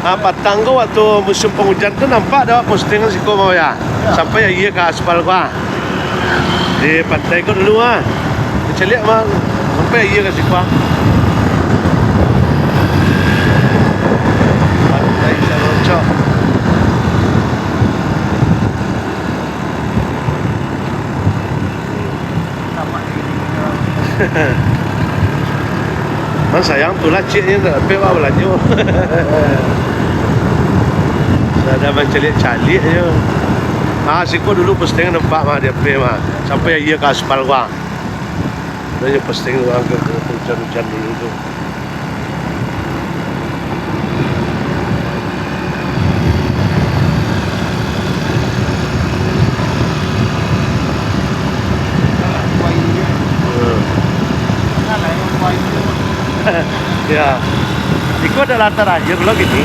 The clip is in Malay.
Patang ko waktu musim penghujan tuh nampak ada postingan si mau ya. Sampai ya iya ke aspal gua. Di pantai ko dulu Kita lihat mah sampai iya ke situ. Pantai Salocok. Man sayang tulah ciknya tak dapat apa belanja. Ada mencalik-calik je. Siko dulu posting nampak mah dia pe mah. Sampai iya ke aspal gua. Dia posting orang ke hujan-hujan dulu tu. Ya. Iko ada latar aja kalau gini.